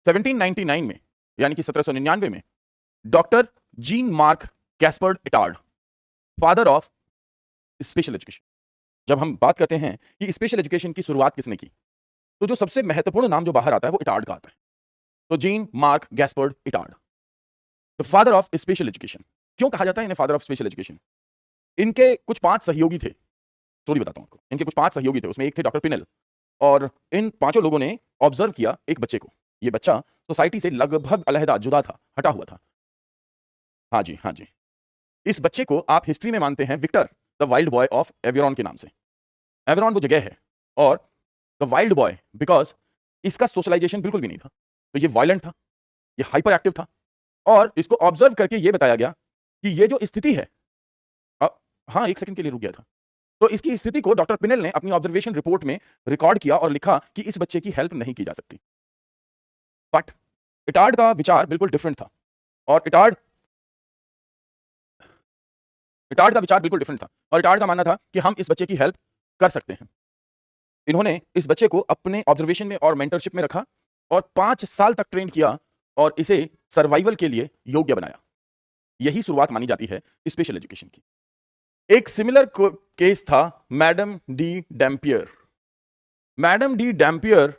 1799 में यानी कि 1799 में doctor gene mark Gaspard Etard, father of special education. जब हम बात करते हैं कि स्पेशल एजुकेशन की शुरुआत किसने की, तो जो सबसे महत्वपूर्ण नाम जो बाहर आता है वो इटार्ड का आता है। तो gene mark Gaspard Etard, the father of special education. क्यों कहा जाता है इन्हें फादर ऑफ स्पेशल एजुकेशन? इनके कुछ 5 सहयोगी थे। स्टोरी बताता हूं आपको। इनके कुछ 5 सहयोगी थे, उसमें एक थे डॉक्टर पिनेल। और इन पांचों लोगों ने ऑब्जर्व किया एक बच्चे को। ये बच्चा सोसाइटी से लगभग अलहदा, जुदा था, हटा हुआ था। हाँ जी, हाँ जी। इस बच्चे को आप हिस्ट्री में मानते हैं Victor the wild boy of Aveyron के नाम से। एवियरॉन वो जगह है, और द वाइल्ड बॉय बिकॉज इसका सोशलाइजेशन बिल्कुल भी नहीं था। तो ये वायलेंट था, ये हाइपर एक्टिव था, और इसको ऑब्जर्व करके ये बताया गया कि ये जो स्थिति है, हाँ, 1 सेकंड के लिए रुक गया था। तो इसकी स्थिति को डॉक्टर पिनेल ने अपनी ऑब्जर्वेशन रिपोर्ट में रिकॉर्ड किया और लिखा कि इस बच्चे की हेल्प नहीं की जा सकती। बट इटार्ड का विचार बिल्कुल डिफरेंट था, और इटार्ड का विचार बिल्कुल डिफरेंट था, और इटार्ड का मानना था कि हम इस बच्चे की हेल्प कर सकते हैं। इन्होंने इस बच्चे को अपने ऑब्जर्वेशन में और मेंटरशिप में रखा और 5 साल तक ट्रेन किया और इसे सर्वाइवल के लिए योग्य बनाया। यही शुरुआत मानी जाती है स्पेशल एजुकेशन की। एक सिमिलर केस था madam D Dampier. Madam D Dampier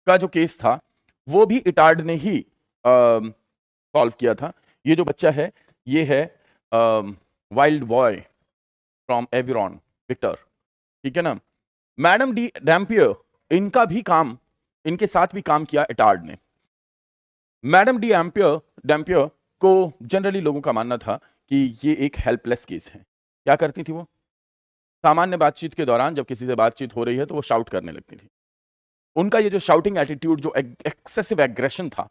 का जो केस था वो भी इटार्ड ने ही सॉल्व किया था। ये जो बच्चा है ये है वाइल्ड बॉय फ्रॉम एवियरॉन, विक्टर, ठीक है ना। मैडम डी डैम्पियर, इनके साथ भी काम किया इटार्ड ने। मैडम डी डैम्पियर को जनरली लोगों का मानना था कि ये एक हेल्पलेस केस है। क्या करती थी वो? सामान्य बातचीत के दौरान जब किसी से बातचीत हो रही है तो वो शाउट करने लगती थी। उनका ये जो शाउटिंग एटीट्यूड, जो एक्सेसिव एग्रेशन था,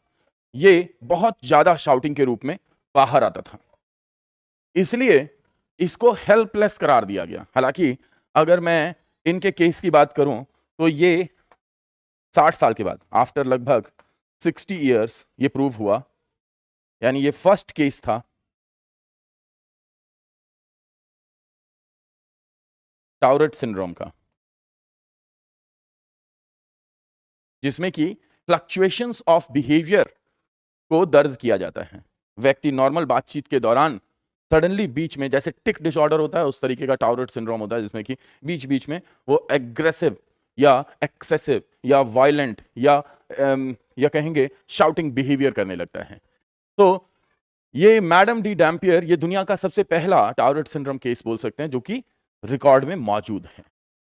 ये बहुत ज्यादा शाउटिंग के रूप में बाहर आता था। इसलिए इसको हेल्पलेस करार दिया गया। हालांकि अगर मैं इनके केस की बात करूं तो ये 60 साल के बाद, आफ्टर लगभग 60 इयर्स, ये प्रूव हुआ। यानी ये फर्स्ट केस था टाउरेट सिंड्रोम का, जिसमें कि फ्लक्चुएशंस ऑफ बिहेवियर को दर्ज किया जाता है। व्यक्ति नॉर्मल बातचीत के दौरान सडनली बीच में, जैसे टिक डिसऑर्डर होता है उस तरीके का टाउरेट सिंड्रोम होता है, जिसमें कि बीच बीच में वो एग्रेसिव या एक्सेसिव या वायलेंट या कहेंगे शाउटिंग बिहेवियर करने लगता है। तो ये मैडम डी डैम्पियर, ये दुनिया का सबसे पहला टाउरेट सिंड्रोम केस बोल सकते हैं जो कि रिकॉर्ड में मौजूद है।